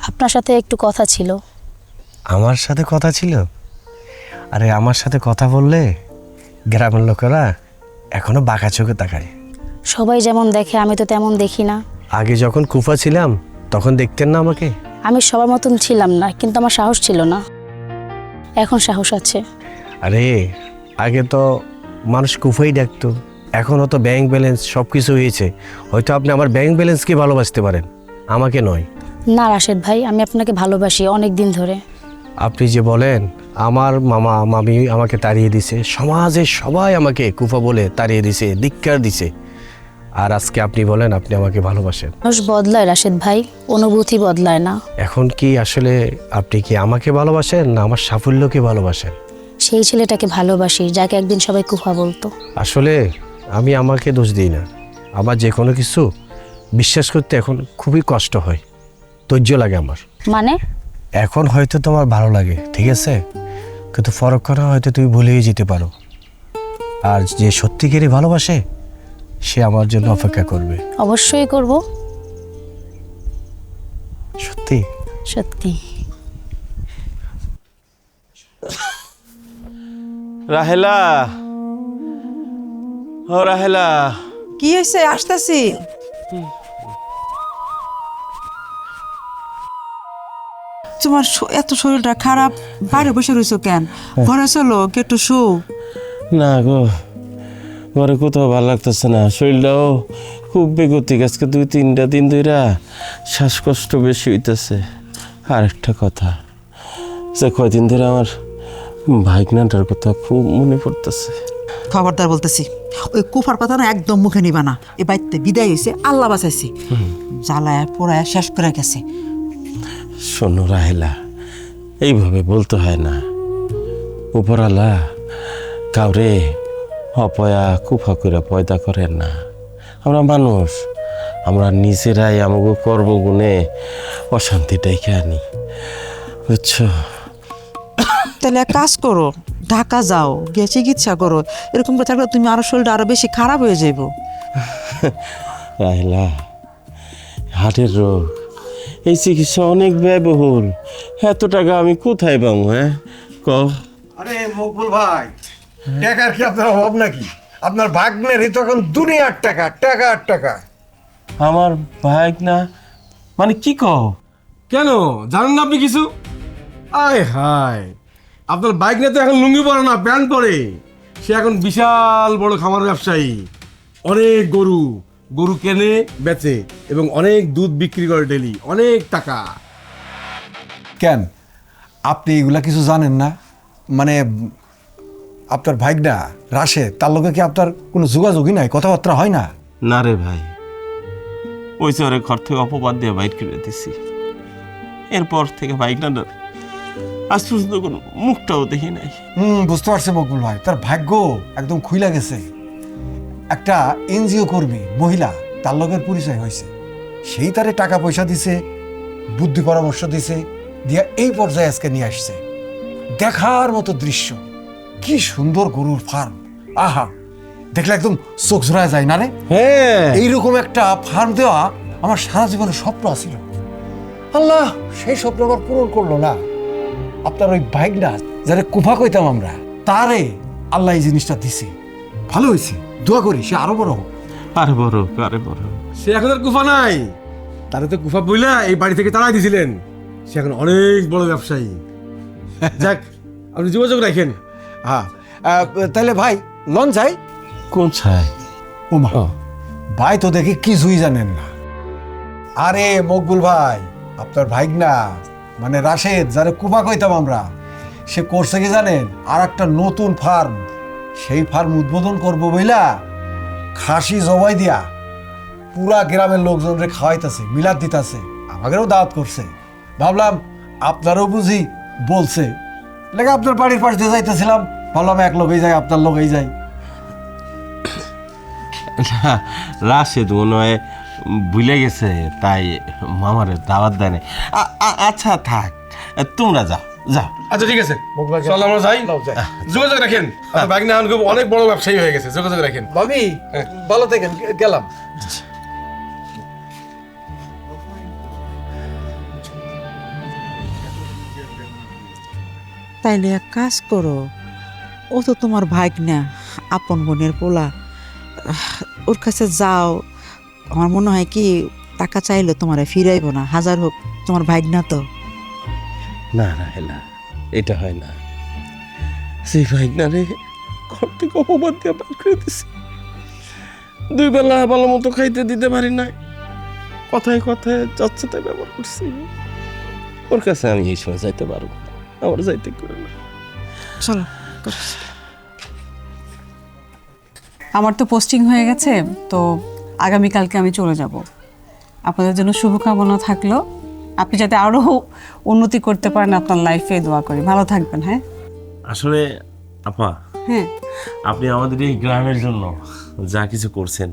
আপনার সাথে একটু কথা ছিল। আমার সাথে কথা ছিল? আরে আমার সাথে কথা বললে গ্রামের লোকেরা এখনো বাঁকা চোখে তাকায়। সবাই যেমন দেখে আমি তো তেমন দেখি না। আগে যখন কুফা ছিলাম তখন দেখতেন না আমাকে? আমি সবার মতন ছিলাম না, কিন্তু আমার সাহস ছিল না। এখন সাহস আছে। আরে আগে তো মানুষ কুফাই ডাকতো, এখনও তো ব্যাংক ব্যালেন্স সব কিছু হয়েছে। হয়তো আপনি আমার ব্যাংক ব্যালেন্সকে ভালোবাসতে পারেন, আমাকে নয়। না রাশেদ ভাই, আমি আপনাকে ভালোবাসি অনেক দিন ধরে। আপনি যে বলেন আমার মামা মামি আমাকে তাড়িয়ে দিছে, সমাজে সবাই আমাকে কুফা বলে তাড়িয়ে দিছে, ধিক্কার দিছে, আর আজকে আপনি বলেন আপনি আমাকে ভালোবাসেন। মানুষ বদলায় রাশেদ ভাই, অনুভূতি বদলায় না। এখন কি আসলে আপনি কি আমাকে ভালোবাসেন না আমার সাফল্যকে ভালোবাসেন? সেই ছেলেটাকে ভালোবাসি যাকে একদিন সবাই কুফা বলতো। আসলে আমি আমাকে দোষ দিই না, আমার যে কোনো কিছু বিশ্বাস করতে এখন খুবই কষ্ট হয়, ধৈর্য লাগে আমার। মানে? এখন হয়তো তোমার ভালো লাগে, ঠিক আছে, কিন্তু পরক্ষণে হয়তো তুমি ভুলেই যেতে পারো। আর যে সত্যিকারই ভালোবাসে সে আমার জন্য অপেক্ষা করবে। অবশ্যই করব। সত্যি? সত্যি। রাহেলা, ও রাহেলা। কি হয়েছে? আসতেছি। তোমার এত শরীরটা খারাপ, বাইরে বসে রয়েছো কেন? ঘরে চলো, একটু শো। না গো, ঘরে কোথাও ভালো লাগতেছে না, শরীরটাও খুব বেগতিক। আজকে 2-3টা দিন ধরে শ্বাসকষ্ট বেশি হইতেছে। আর একটা কথা, যে কয়দিন ধরে আমার ভাইকনাটার কথা খুব মনে পড়তেছে। খবরদার বলতেছি, ওই কুফার কথা না একদম মুখে নিবা না। এ বাড়িতে বিদায় হয়েছে, আল্লাহ বাঁচাইছে, জ্বালায় পোড়ায় শেষ করে গেছে। শোনো রাহেলা, এইভাবে বলতে হয় না। উপরালা কাউরে অপয়া কুফা করে পয়দা করেন না। আমরা মানুষ, আমরা নিজেরাই আমাকে কর্মগুণে অশান্তি ডেকে আনি, বুঝছো? তাহলে এক কাজ করো, ঢাকা যাও, গিয়ে চিকিৎসা করো। এরকম করে থাকলে তুমি আরো শরীরটা আরো বেশি খারাপ হয়ে যাইব। রাহেলা, হার্টের রোগ, এই চিকিৎসা অনেক ব্যয়বহুল। এত টাকা আমি কোথায় পাবো? হ্যাঁ ক। আরে মকবুল ভাই, টাকার কি আপনার অভাব নাকি? আপনার ভাগ্নেরই তখন দুনিয়ার টাকা টাকা আর টাকা। আমার বাইক না মানে কি কও? কেন জানেন না আপনি কিছু? আয় হায়, আপনার বাইক নিয়ে তো এখন লুঙ্গি পরে না, প্যান্ট পরে। সে এখন বিশাল বড় খামার ব্যবসায়ী, অনেক গরু গরু কেনে বেচে এবং অনেক দুধ বিক্রি করে ডেলি, অনেক টাকা। কেন আপনি এগুলা কিছু জানেন না? মানে আপনার ভাইগনা রাশে তার লোকে কি আপনার কোনো যোগাযোগই নাই, কথাবার্তা হয় না? না রে ভাই, ওই যে ওরে ঘর থেকে অপবাদ দিয়ে বাইক কিনে দিছি, এরপর থেকে বাইক না আজ পর্যন্ত কোনো মুখটাও দেখি নাই। বুঝতে পারছি মকবুল ভাই, তার ভাগ্য একদম খুইলা গেছে। একটা এনজিও কর্মী মহিলা তার লোকের পরিচয় হয়েছে, সেই তারে টাকা পয়সা দিছে, বুদ্ধি পরামর্শ দিছে, দিয়া এই পর্যায়ে আজকে নিয়ে আসছে। দেখার মতো দৃশ্য, কি সুন্দর গরুর ফার্ম, আহা দেখলে একদম চোখ জোড়ায় যায় না রে? হ্যাঁ, এইরকম একটা ফার্ম দেওয়া আমার সারা জীবনের স্বপ্ন ছিল। আল্লাহ সেই স্বপ্ন আবার পূরণ করলো না। আপনার ওই বাইক না যারা কুফা কইতাম আমরা, তারে আল্লাহ এই জিনিসটা দিছে, ভালো হয়েছে। দোয়া করি সে আরো বড় হোক। আরে বড় আরে বড়। সে এখন আর কুফা নাই, তারে তো কুফা বইলা এই বাড়ি থেকে তাড়াই দিয়েছিলেন। সে এখন অনেক বড় ব্যবসায়ী। যাক, আপনি যোগাযোগ রাখেন। হ্যাঁ, তাহলে ভাই লন যাই। কোন ছাই? ওমা, ভাই তো দেখি কিছুই জানেন না। আরে মকবুল ভাই, আপনার ভাইগনা মানে রাশেদ যারা কুফা কইতাম আমরা, সে করছে কি জানেন? আর একটা নতুন ফার্ম, সেই ফার্ম উদ্বোধন করবো বইলা খাসি জবাই দিয়া পুরা গ্রামের লোকজনরে খাওয়াইতেছে, মিলাদ দিতেছে, আমাদেরও দাওয়াত করছে। ভাবলাম আপনারও বুঝি বলছে, লেগে আপনার বাড়ির পাশ দিয়ে যাইতেছিলাম, ভাবলাম এক লোকেই যাই, আপনার লোকেই যাই। রাশেদ মনে হয় ভুলে গেছে, তাই মামারে দাওয়াত দেয় নাই। আচ্ছা থাক, তোমরা যাও যাও। আচ্ছা ঠিক আছে, চল আমরা যাই। যোগাযোগ রাখেন, আপনার বাইক না এখন খুব অনেক বড় ব্যবসায়ী হয়ে গেছে, যোগাযোগ রাখেন। ভাবি ভালো থাকেন, গেলাম। তাইলে এক কাজ করো, ও তো তোমার ভাগ্না, আপন বোনের পোলা, ওর কাছে যাও। আমার মনে হয় কি টাকা চাইলে তোমারে ফিরাইব না, হাজার হোক তোমার ভাগ্না তো। না না হেলা, এটা হয় না। সেই বাইক না রে ঘর থেকে অপবাদ দিয়ে বাইক করে দিছি, 2 বেলা ভালো মতো খাইতে দিতে পারি না, কথায় কথায় যাচ্ছে তাই ব্যবহার করছি। ওর কাছে আমি এই সময় যাইতে পারবো না, আমার যাইতে করে না। চলো। আমার তো পোস্টিং হয়ে গেছে, তো আগামীকালকে আমি চলে যাব। আপনাদের জন্য শুভকামনা থাকলো, আপনি যাতে আরও উন্নতি করতে পারেন আপনার লাইফে, দোয়া করি। ভালো থাকবেন। হ্যাঁ আসলে আপা, হ্যাঁ, আপনি আমাদের এই গ্রামের জন্য যা কিছু করছেন,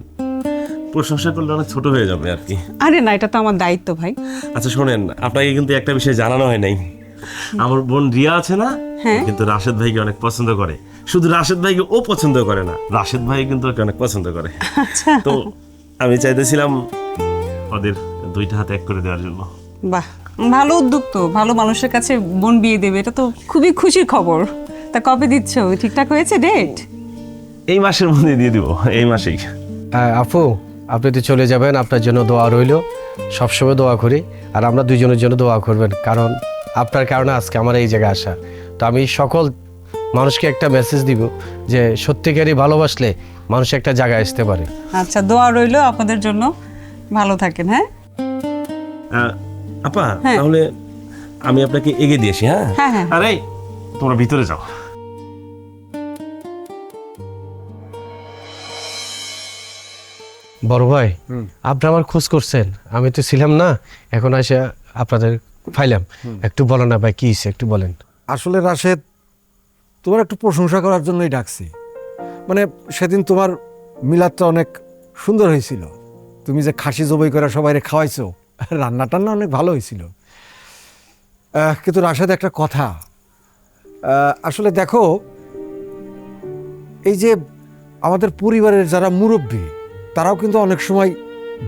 প্রশংসা করলে অনেক ছোট হয়ে যাবে আর কি। আরে না, এটা তো আমার দায়িত্ব ভাই। আচ্ছা শোনেন, আপনাকে কিন্তু একটা বিষয় জানানো হয় নাই। আমার বোন রিয়া আছে না, হ্যাঁ। কিন্তু রাশেদ ভাইকে অনেক পছন্দ করে। শুধু রাশেদ ভাইকে ও পছন্দ করে না, রাশেদ ভাই কিন্তু ওকে অনেক পছন্দ করে। আচ্ছা, তো আমি চাইতেছিলাম ওদের 2টা হাত এক করে দেওয়ার জন্য। বাহ, ভালো উদ্যোগ তো। ভালো মানুষের কাছে বোন বিয়ে দেবে, এটা তো খুবই খুশির খবর। তা কবে দিচ্ছ? ঠিকঠাক হয়েছে ডেট? এই মাসের মধ্যে দিয়ে দিব, এই মাসেই। আপু, আপনি তো চলে যাবেন, আপনার জন্য দোয়া রইল, সবসময় দোয়া করি। আর আমরা দুজনের জন্য দোয়া করবেন, কারণ আপনার কারণে আজকে আমার এই জায়গায় আসা। তো আমি সকল মানুষকে একটা মেসেজ দিব যে সত্যিকারই ভালোবাসলে মানুষ একটা জায়গায় আসতে পারে। আচ্ছা, দোয়া রইলো আপনাদের জন্য। ভালো থাকেন। হ্যাঁ আপা, হ্যাঁ। তাহলে আমি আপনাকে এগিয়ে দিয়েছি। হ্যাঁ হ্যাঁ, হ্যাঁ। আরে তোমরা ভিতরে যাও। বড় ভাই, আপনি আমার খোঁজ করছেন, আমি তো ছিলাম না, এখন এসে আপনাদের ফাইলাম। একটু বলেন না ভাই, কি হয়েছে একটু বলেন। আসলে রাশেদ, তোমার একটু প্রশংসা করার জন্যই ডাকছি। মানে সেদিন তোমার মিলাদটা অনেক সুন্দর হয়েছিল। তুমি যে খাসি জবাই করে সবাইরে খাওয়াইছো, রান্না টান্না অনেক ভালো হয়েছিল। কিন্তু রাশেদ, একটা কথা, আসলে দেখো, এই যে আমাদের পরিবারের যারা মুরব্বী, তারাও কিন্তু অনেক সময়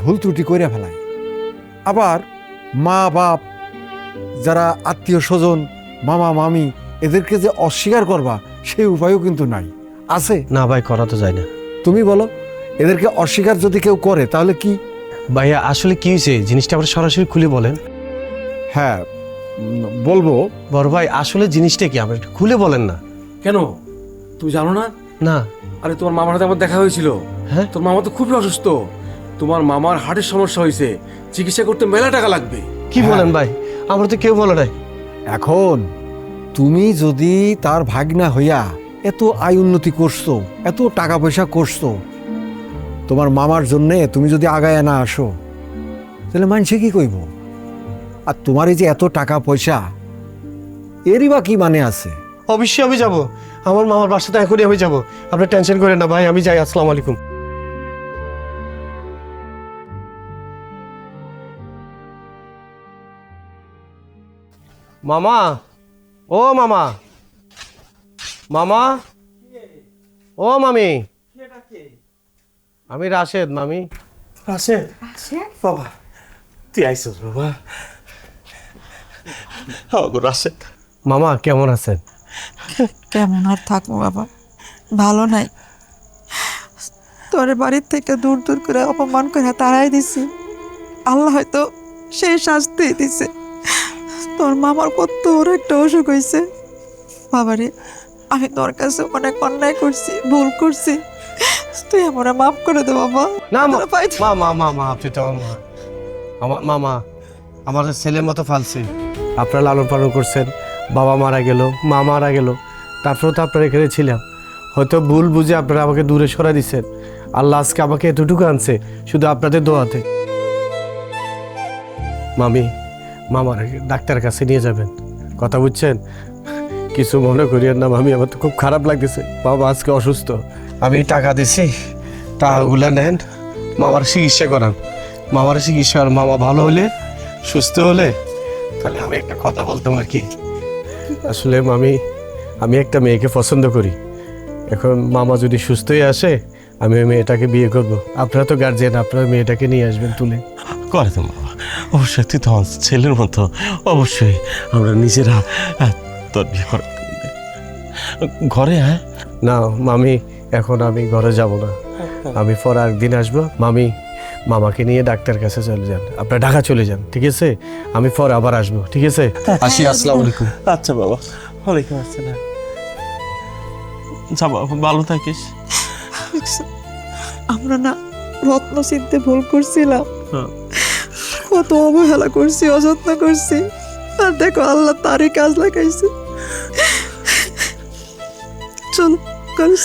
ভুল ত্রুটি করে ফেলায়। আবার মা বাপ, যারা আত্মীয় স্বজন, মামা মামি, এদেরকে যে অস্বীকার করবা সেই উপায়ও কিন্তু নাই, আছে। না ভাই, করা তো যায় না। তুমি বলো, এদেরকে অস্বীকার যদি কেউ করে তাহলে কি? ভাইয়া আসলে কি হয়েছে জিনিসটা আবার সরাসরি খুলে বলেন। হ্যাঁ, বলবো। বড় ভাই আসলে জিনিসটা কি আপনি একটু খুলে বলেন না। কেন, তুমি জানো না? না। আরে তোমার মামার সাথে আমার দেখা হয়েছিল। হ্যাঁ? তোর মামা তো খুবই অসুস্থ। তোমার মামার হার্টের সমস্যা হয়েছে, চিকিৎসা করতে মেলা টাকা লাগবে। কি বলেন ভাই, আমরা তো কেউ বলে নাই। এখন তুমি যদি তার ভাগনা হইয়া এত আয় উন্নতি করছো, এত টাকা পয়সা করছো, তোমার মামার জন্যে তুমি যদি আগায় না আসো তাহলে মানুষে কি কইব? আর তোমার এই যে এত টাকা পয়সা, এরই বা কি মানে আছে? অবশ্যই আমি যাব, আমার মামার বাসাতে এখনই আমি যাব। আপনি টেনশন করেন না ভাই, আমি যাই। আসসালামু আলাইকুম। মামা, ও মামা, মামা, ও মামি, আমি রাশেদ। মামি রাশেদ, বাবা তুই আইসস বাবা। রাশেদ, মামা কেমন আছেন? কেমন আর থাকবো বাবা, ভালো নাই। তোর বাড়ির থেকে দূর দূর করে অপমান করে তাড়াই দিছি। আল্লাহ হয়তো সেই শাস্তি দিছে। তোর মামার কত বড় একটা অসুখ হয়েছে। বাবারে, আমি তোর কাছে অনেক অন্যায় করছি, ভুল করছি, তুই আমার মাফ করে দে বাবা। না তোরা পাইছি। মামা আপনি তো আমার মামা, আমার ছেলের মতো ফালছে। আপনারা লালন পালন করছেন, বাবা মারা গেল, মা মারা গেল, তারপরেও তো আপনারা এখানে ছিলাম। হয়তো ভুল বুঝে আপনারা আমাকে দূরে সরা দিচ্ছেন। আল্লাহ আজকে আমাকে এতটুকু আনছে শুধু আপনাদের দোয়াতে। মামি, মামার ডাক্তারের কাছে নিয়ে যাবেন, কথা বুঝছেন? কিছু মনে করিয়েন না মামি, আমার তো খুব খারাপ লাগতেছে। বাবা আজকে অসুস্থ, আমি টাকা দিছি, টাকাগুলো নেন, মামার চিকিৎসা করান। মামার চিকিৎসা করান, মামা ভালো হলে, সুস্থ হলে তাহলে আমি একটা কথা বলতাম আর কি। আসলে মামি, আমি একটা মেয়েকে পছন্দ করি। এখন মামা যদি সুস্থ হয়ে আসে, আমি ওই মেয়েটাকে বিয়ে করব। আপনারা তো গার্জিয়ান, আপনারা মেয়েটাকে নিয়ে আসবেন তুলে। করে তো বাবা, অবশ্যই তুই তো আমার ছেলের মতো, অবশ্যই আমরা নিজেরা তোর বিয়ে করে ঘরে। হ্যাঁ না মামি, এখন আমি ঘরে যাব না, আমি পরে একদিন আসবো। মামি, মামাকে নিয়ে ডাক্তার কাছে চলে যান, আপনার ঢাকা চলে যান, ঠিক আছে? আমি পরে আবার আসবো, ঠিক আছে? আসি, আসসালামু আলাইকুম। আচ্ছা বাবা, ওয়ালাইকুম আসসালাম। যা বাবা, ভালো থাকিস। আমরা না রত্ন চিনতে ভুল করছিলাম, হ্যাঁ। কত অবহেলা করছি, অযত্ন করছি, আর দেখো আল্লাহ তারই কাজ লাগাইছে। চল, করিস।